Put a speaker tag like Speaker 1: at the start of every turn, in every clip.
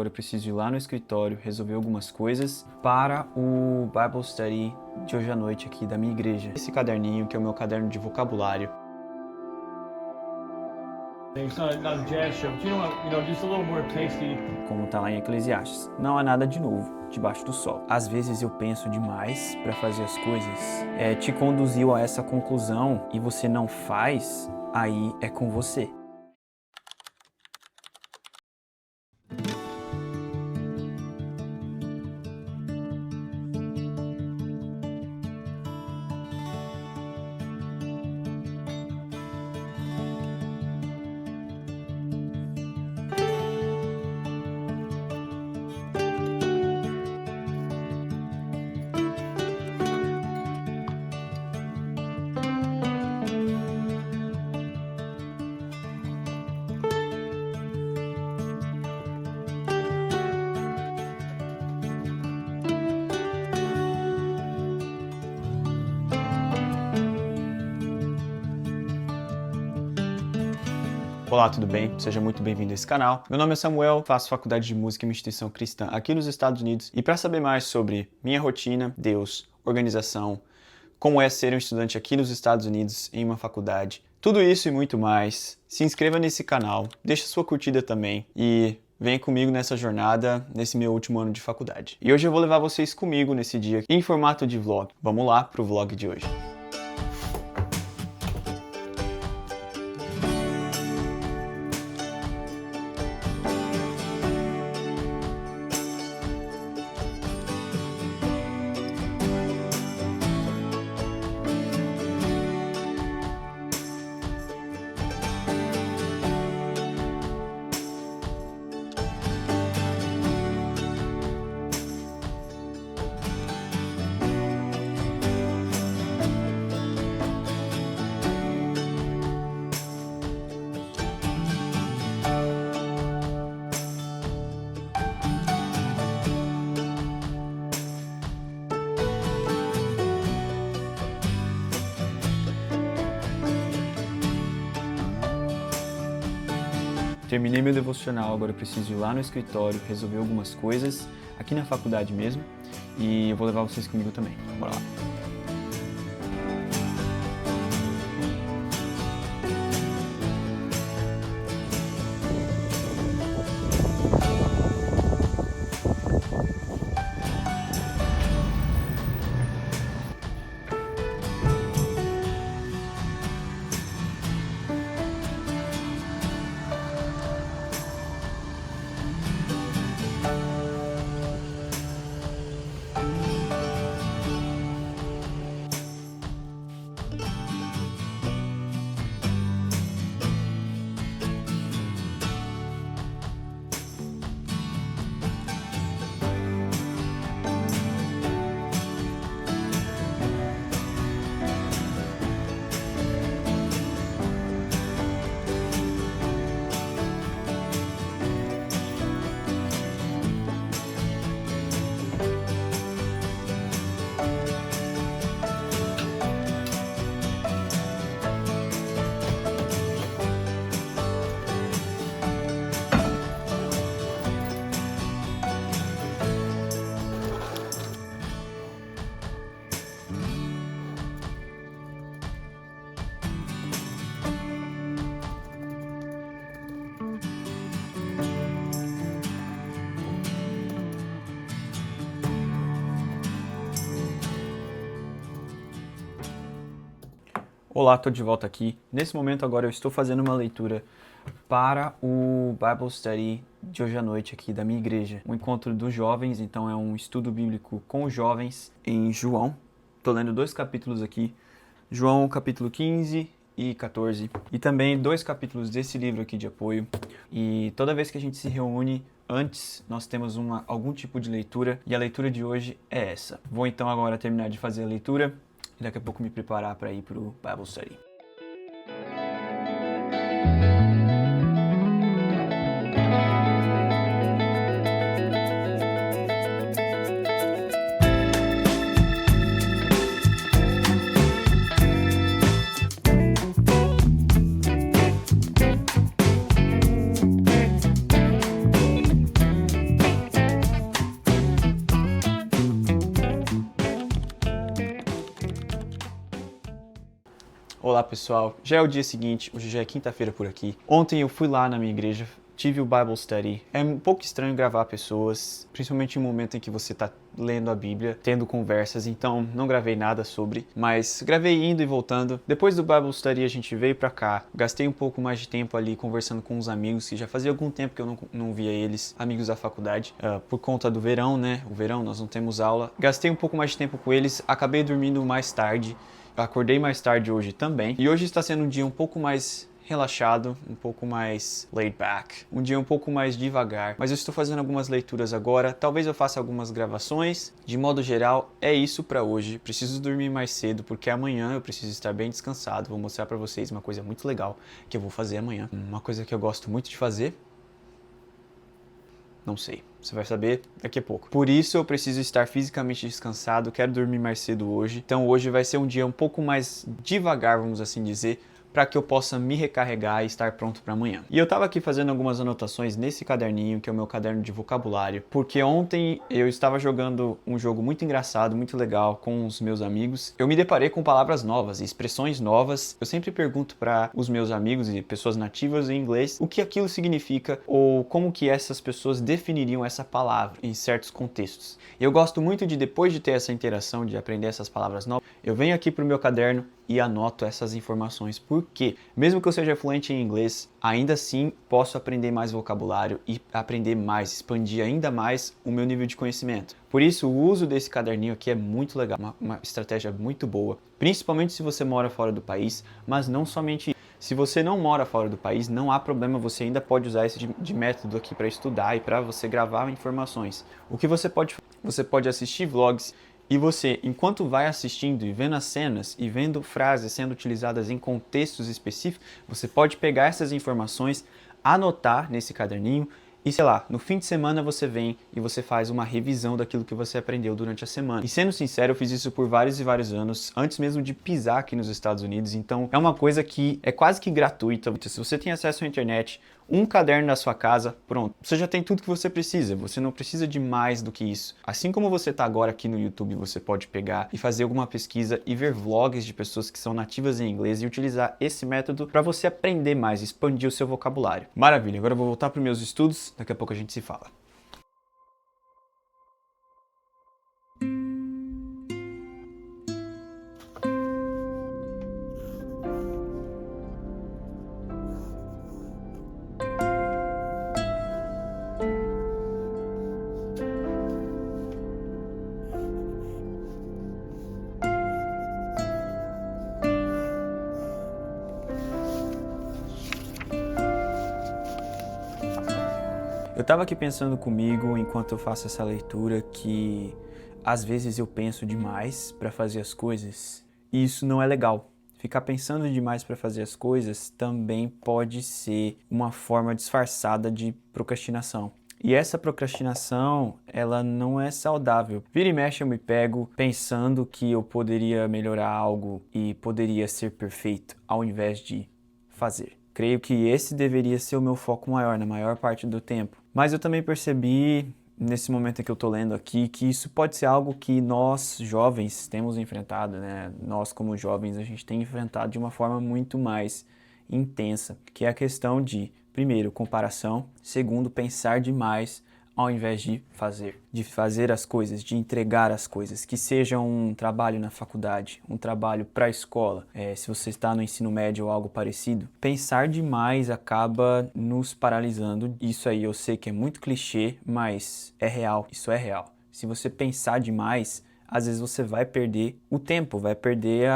Speaker 1: Agora eu preciso ir lá no escritório, resolver algumas coisas para o Bible Study de hoje à noite aqui da minha igreja. Esse caderninho, que é o meu caderno de vocabulário.
Speaker 2: It's not a jazz show, but just a little more tasty.
Speaker 1: Como tá lá em Eclesiastes. Não há nada de novo debaixo do sol. Às vezes eu penso demais para fazer as coisas. Te conduziu a essa conclusão e você não faz, aí é com você. Olá, tudo bem? Seja muito bem-vindo a esse canal. Meu nome é Samuel, faço faculdade de música em uma instituição cristã aqui nos Estados Unidos. E para saber mais sobre minha rotina, Deus, organização, como é ser um estudante aqui nos Estados Unidos em uma faculdade, tudo isso e muito mais, se inscreva nesse canal, deixa sua curtida também e venha comigo nessa jornada, nesse meu último ano de faculdade. E hoje eu vou levar vocês comigo nesse dia em formato de vlog. Vamos lá pro vlog de hoje. Terminei meu devocional, agora eu preciso ir lá no escritório, resolver algumas coisas, aqui na faculdade mesmo, e eu vou levar vocês comigo também. Bora lá. Olá, estou de volta aqui. Nesse momento agora eu estou fazendo uma leitura para o Bible Study de hoje à noite aqui da minha igreja. Um encontro dos jovens, então é um estudo bíblico com os jovens em João. Estou lendo 2 capítulos aqui, João capítulo 15 e 14. E também 2 capítulos desse livro aqui de apoio. E toda vez que a gente se reúne, antes nós temos algum tipo de leitura e a leitura de hoje é essa. Vou então agora terminar de fazer a leitura e daqui a pouco me preparar para ir para o Bible Study. Olá pessoal, já é o dia seguinte, hoje já é quinta-feira por aqui. Ontem eu fui lá na minha igreja, tive o Bible Study. É um pouco estranho gravar pessoas, principalmente em um momento em que você está lendo a Bíblia, tendo conversas, então não gravei nada sobre, mas gravei indo e voltando. Depois do Bible Study a gente veio pra cá, gastei um pouco mais de tempo ali conversando com uns amigos que já fazia algum tempo que eu não via eles, amigos da faculdade, por conta do verão, né? O verão nós não temos aula. Gastei um pouco mais de tempo com eles, acabei dormindo mais tarde. Acordei mais tarde hoje também. E hoje está sendo um dia um pouco mais relaxado, um pouco mais laid back, um dia um pouco mais devagar. Mas eu estou fazendo algumas leituras agora, talvez eu faça algumas gravações. De modo geral, é isso para hoje. Preciso dormir mais cedo porque amanhã eu preciso estar bem descansado. Vou mostrar para vocês uma coisa muito legal que eu vou fazer amanhã. Uma coisa que eu gosto muito de fazer. Não sei, você vai saber daqui a pouco. Por isso eu preciso estar fisicamente descansado, quero dormir mais cedo hoje. Então hoje vai ser um dia um pouco mais devagar, vamos assim dizer, para que eu possa me recarregar e estar pronto para amanhã. E eu estava aqui fazendo algumas anotações nesse caderninho, que é o meu caderno de vocabulário, porque ontem eu estava jogando um jogo muito engraçado, muito legal com os meus amigos. Eu me deparei com palavras novas, expressões novas. Eu sempre pergunto para os meus amigos e pessoas nativas em inglês o que aquilo significa ou como que essas pessoas definiriam essa palavra em certos contextos. E eu gosto muito de, depois de ter essa interação, de aprender essas palavras novas, eu venho aqui para o meu caderno e anoto essas informações, porque mesmo que eu seja fluente em inglês, ainda assim posso aprender mais vocabulário e aprender mais, expandir ainda mais o meu nível de conhecimento. Por isso, o uso desse caderninho aqui é muito legal, uma estratégia muito boa, principalmente se você mora fora do país, mas não somente isso. Se você não mora fora do país, não há problema, você ainda pode usar esse de método aqui para estudar e para você gravar informações. O que você pode assistir vlogs. E você, enquanto vai assistindo e vendo as cenas e vendo frases sendo utilizadas em contextos específicos, você pode pegar essas informações, anotar nesse caderninho e, sei lá, no fim de semana você vem e você faz uma revisão daquilo que você aprendeu durante a semana. E sendo sincero, eu fiz isso por vários e vários anos, antes mesmo de pisar aqui nos Estados Unidos, então é uma coisa que é quase que gratuita. Se você tem acesso à internet, um caderno na sua casa, pronto. Você já tem tudo que você precisa, você não precisa de mais do que isso. Assim como você está agora aqui no YouTube, você pode pegar e fazer alguma pesquisa e ver vlogs de pessoas que são nativas em inglês e utilizar esse método para você aprender mais, expandir o seu vocabulário. Maravilha, agora eu vou voltar para os meus estudos, daqui a pouco a gente se fala. Eu estava aqui pensando comigo, enquanto eu faço essa leitura, que às vezes eu penso demais para fazer as coisas e isso não é legal. Ficar pensando demais para fazer as coisas também pode ser uma forma disfarçada de procrastinação. E essa procrastinação, ela não é saudável. Vira e mexe eu me pego pensando que eu poderia melhorar algo e poderia ser perfeito ao invés de fazer. Creio que esse deveria ser o meu foco maior, na maior parte do tempo. Mas eu também percebi, nesse momento em que eu estou lendo aqui, que isso pode ser algo que nós, jovens, temos enfrentado, né? Nós, como jovens, a gente tem enfrentado de uma forma muito mais intensa, que é a questão de, primeiro, comparação, segundo, pensar demais ao invés de fazer as coisas, de entregar as coisas, que seja um trabalho na faculdade, um trabalho para a escola, se você está no ensino médio ou algo parecido. Pensar demais acaba nos paralisando. Isso aí eu sei que é muito clichê, mas é real, isso é real. Se você pensar demais, às vezes você vai perder o tempo, vai perder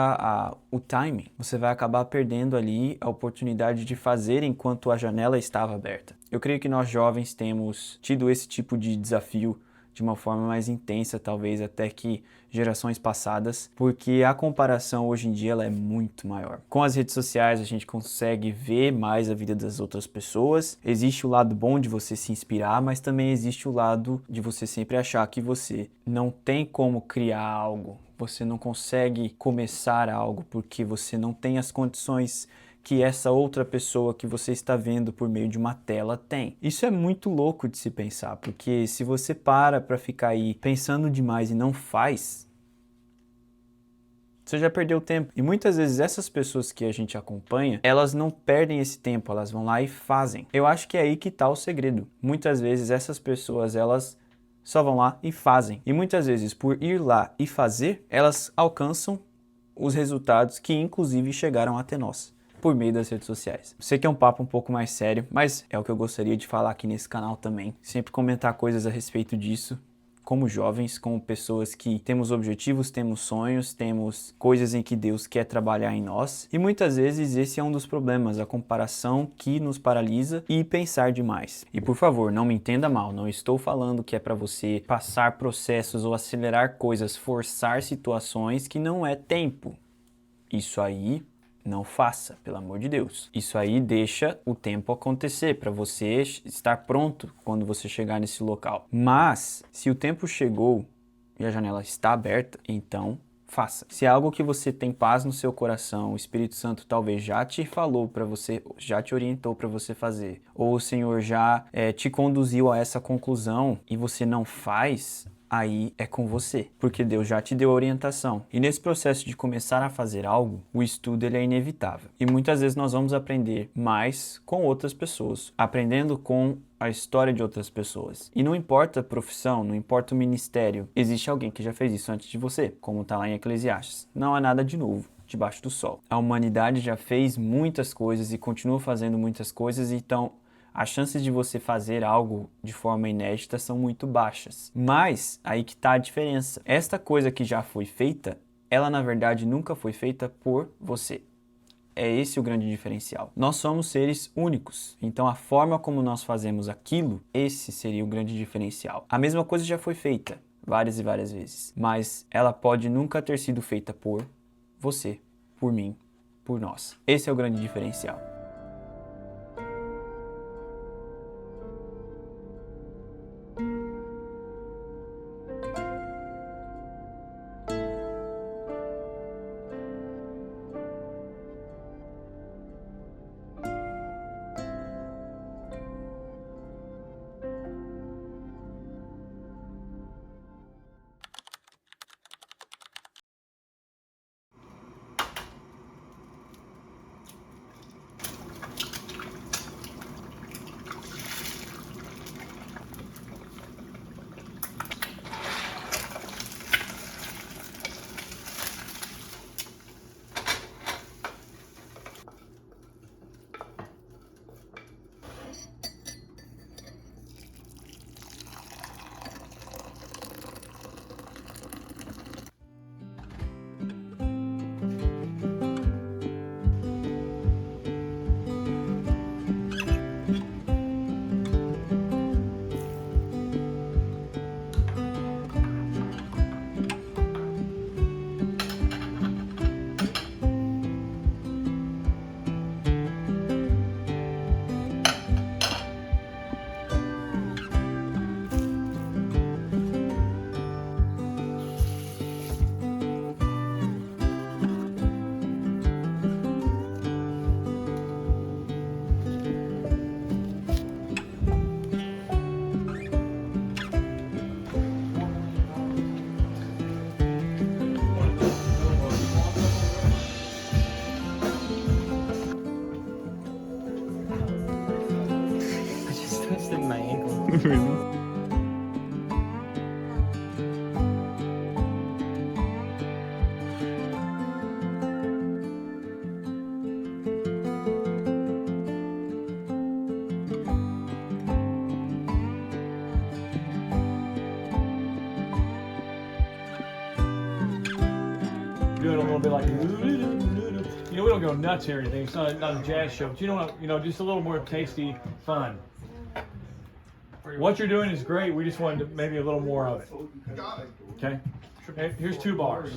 Speaker 1: o timing. Você vai acabar perdendo ali a oportunidade de fazer enquanto a janela estava aberta. Eu creio que nós jovens temos tido esse tipo de desafio de uma forma mais intensa, talvez até que gerações passadas, porque a comparação hoje em dia ela é muito maior. Com as redes sociais a gente consegue ver mais a vida das outras pessoas. Existe o lado bom de você se inspirar, mas também existe o lado de você sempre achar que você não tem como criar algo, você não consegue começar algo porque você não tem as condições que essa outra pessoa que você está vendo por meio de uma tela tem. Isso é muito louco de se pensar, porque se você para ficar aí pensando demais e não faz, Você já perdeu tempo. E muitas vezes essas pessoas que a gente acompanha, elas não perdem esse tempo, elas vão lá e fazem. Eu acho que é aí que está o segredo. Muitas vezes essas pessoas, elas só vão lá e fazem. E muitas vezes, por ir lá e fazer, elas alcançam os resultados que inclusive chegaram até nós, por meio das redes sociais. Sei que é um papo um pouco mais sério, mas é o que eu gostaria de falar aqui nesse canal também. Sempre comentar coisas a respeito disso, como jovens, como pessoas que temos objetivos, temos sonhos, temos coisas em que Deus quer trabalhar em nós. E muitas vezes esse é um dos problemas, a comparação que nos paralisa e pensar demais. E por favor, não me entenda mal, não estou falando que é para você passar processos ou acelerar coisas, forçar situações que não é tempo. Isso aí não faça, pelo amor de Deus. Isso aí deixa o tempo acontecer para você estar pronto quando você chegar nesse local. Mas, se o tempo chegou e a janela está aberta, então faça. Se é algo que você tem paz no seu coração, o Espírito Santo talvez já te falou para você, já te orientou para você fazer, ou o Senhor já te conduziu a essa conclusão e você não faz, aí é com você, porque Deus já te deu a orientação. E nesse processo de começar a fazer algo, o estudo ele é inevitável. E muitas vezes nós vamos aprender mais com outras pessoas, aprendendo com a história de outras pessoas. E não importa a profissão, não importa o ministério, existe alguém que já fez isso antes de você, como está lá em Eclesiastes. Não há nada de novo debaixo do sol. A humanidade já fez muitas coisas e continua fazendo muitas coisas, então as chances de você fazer algo de forma inédita são muito baixas. Mas aí que está a diferença. Esta coisa que já foi feita, ela na verdade nunca foi feita por você. É esse o grande diferencial. Nós somos seres únicos, então a forma como nós fazemos aquilo, esse seria o grande diferencial. A mesma coisa já foi feita várias e várias vezes, mas ela pode nunca ter sido feita por você, por mim, por nós. Esse é o grande diferencial.
Speaker 2: Do it a little bit like, we don't go nuts or anything. It's not a jazz show, but just a little more tasty fun. What you're doing is great. We just wanted maybe a little more of it. Okay? Here's 2 bars.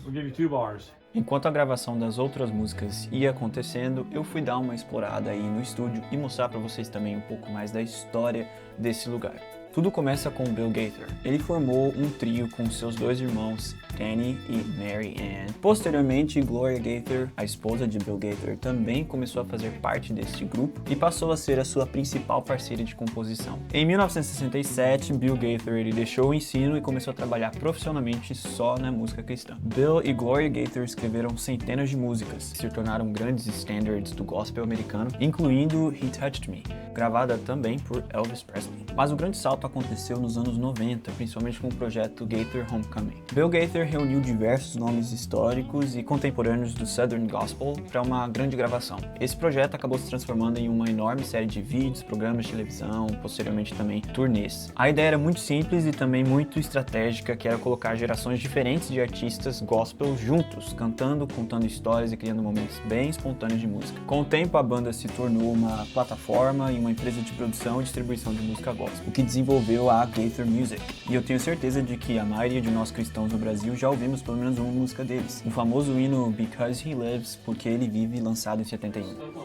Speaker 2: We'll give you 2 bars.
Speaker 1: Enquanto a gravação das outras músicas ia acontecendo, eu fui dar uma explorada aí no estúdio e mostrar para vocês também um pouco mais da história desse lugar. Tudo começa com Bill Gaither. Ele formou um trio com seus dois irmãos, Danny e Mary Ann. Posteriormente, Gloria Gaither, a esposa de Bill Gaither, também começou a fazer parte deste grupo e passou a ser a sua principal parceira de composição. Em 1967, Bill Gaither ele deixou o ensino e começou a trabalhar profissionalmente só na música cristã. Bill e Gloria Gaither escreveram centenas de músicas, que se tornaram grandes standards do gospel americano, incluindo He Touched Me, gravada também por Elvis Presley. Mas o grande salto aconteceu nos anos 90, principalmente com o projeto Gaither Homecoming. Bill Gaither reuniu diversos nomes históricos e contemporâneos do Southern Gospel para uma grande gravação. Esse projeto acabou se transformando em uma enorme série de vídeos, programas de televisão, posteriormente também turnês. A ideia era muito simples e também muito estratégica, que era colocar gerações diferentes de artistas gospel juntos, cantando, contando histórias e criando momentos bem espontâneos de música. Com o tempo, a banda se tornou uma plataforma e uma empresa de produção e distribuição de música gospel, o que desenvolveu a Gaither Music. E eu tenho certeza de que a maioria de nós cristãos no Brasil já ouvimos pelo menos uma música deles. O famoso hino Because He Lives, Porque Ele Vive, lançado em 71.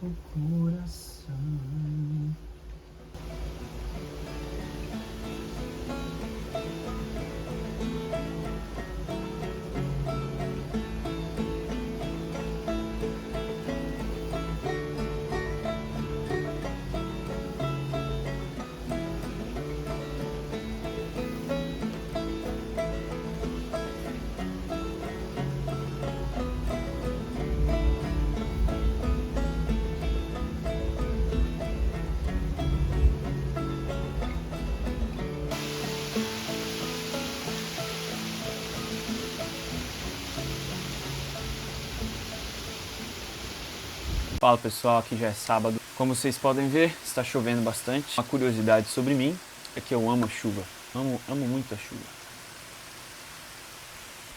Speaker 1: O coração. Fala pessoal, aqui já é sábado. Como vocês podem ver, está chovendo bastante. Uma curiosidade sobre mim é que eu amo a chuva. Amo muito a chuva.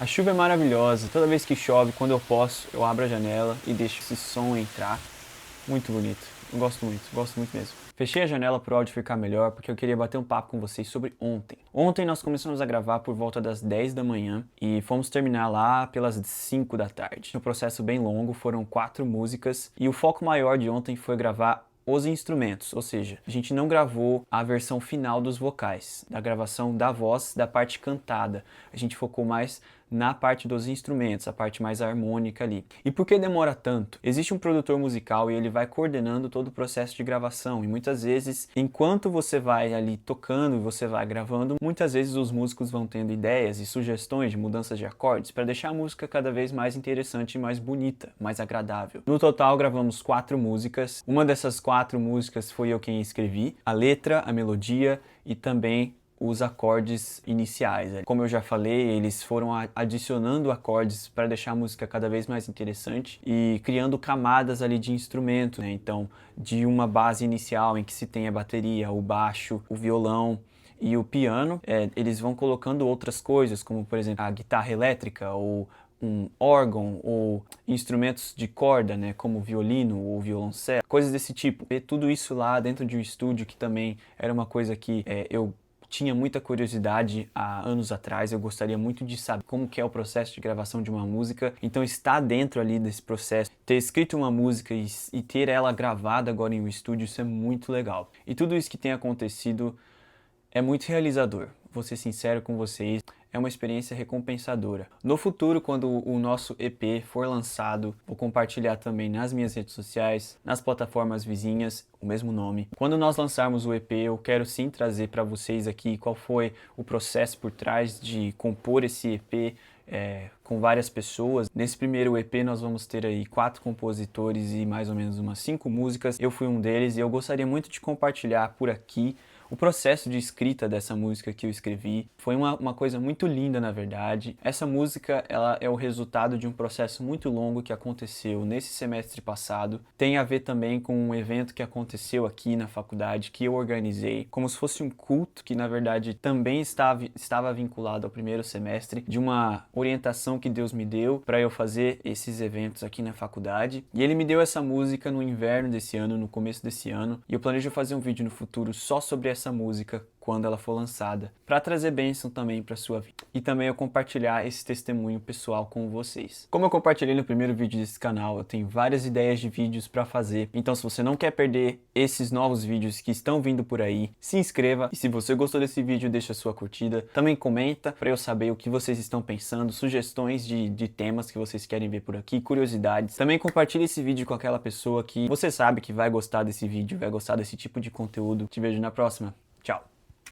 Speaker 1: A chuva é maravilhosa. Toda vez que chove, quando eu posso, eu abro a janela e deixo esse som entrar. Muito bonito. Eu gosto muito mesmo. Fechei a janela para o áudio ficar melhor porque eu queria bater um papo com vocês sobre ontem. Ontem nós começamos a gravar por volta das 10 da manhã e fomos terminar lá pelas 5 da tarde. Um processo bem longo, foram 4 músicas e o foco maior de ontem foi gravar os instrumentos, ou seja, a gente não gravou a versão final dos vocais, da gravação da voz, da parte cantada. A gente focou mais na parte dos instrumentos, a parte mais harmônica ali. E por que demora tanto? Existe um produtor musical e ele vai coordenando todo o processo de gravação e muitas vezes, enquanto você vai ali tocando e você vai gravando, muitas vezes os músicos vão tendo ideias e sugestões de mudanças de acordes para deixar a música cada vez mais interessante e mais bonita, mais agradável. No total gravamos 4 músicas. Uma dessas 4 músicas foi eu quem escrevi, a letra, a melodia e também os acordes iniciais. Como eu já falei, eles foram adicionando acordes para deixar a música cada vez mais interessante e criando camadas ali de instrumento, né? Então, de uma base inicial em que se tem a bateria, o baixo, o violão e o piano, eles vão colocando outras coisas, como por exemplo a guitarra elétrica ou um órgão ou instrumentos de corda, né, como violino ou violoncelo, coisas desse tipo. E tudo isso lá dentro de um estúdio que também era uma coisa que eu tinha muita curiosidade há anos atrás, eu gostaria muito de saber como que é o processo de gravação de uma música, então estar dentro ali desse processo, ter escrito uma música e ter ela gravada agora em um estúdio, isso é muito legal. E tudo isso que tem acontecido é muito realizador, vou ser sincero com vocês, é uma experiência recompensadora. No futuro, quando o nosso EP for lançado, vou compartilhar também nas minhas redes sociais, nas plataformas vizinhas, o mesmo nome. Quando nós lançarmos o EP, eu quero sim trazer para vocês aqui qual foi o processo por trás de compor esse EP, com várias pessoas. Nesse primeiro EP nós vamos ter aí 4 compositores e mais ou menos umas 5 músicas. Eu fui um deles e eu gostaria muito de compartilhar por aqui o processo de escrita dessa música que eu escrevi. Foi uma coisa muito linda, na verdade. Essa música, ela é o resultado de um processo muito longo que aconteceu nesse semestre passado. Tem a ver também com um evento que aconteceu aqui na faculdade, que eu organizei, como se fosse um culto, que na verdade também estava vinculado ao primeiro semestre, de uma orientação que Deus me deu para eu fazer esses eventos aqui na faculdade. E Ele me deu essa música no inverno desse ano, no começo desse ano, e eu planejo fazer um vídeo no futuro só sobre essa música quando ela for lançada, para trazer bênção também para sua vida. E também eu compartilhar esse testemunho pessoal com vocês. Como eu compartilhei no primeiro vídeo desse canal, eu tenho várias ideias de vídeos para fazer. Então se você não quer perder esses novos vídeos que estão vindo por aí, se inscreva. E se você gostou desse vídeo, deixa a sua curtida. Também comenta para eu saber o que vocês estão pensando, sugestões de temas que vocês querem ver por aqui, curiosidades. Também compartilhe esse vídeo com aquela pessoa que você sabe que vai gostar desse vídeo, vai gostar desse tipo de conteúdo. Te vejo na próxima. Tchau!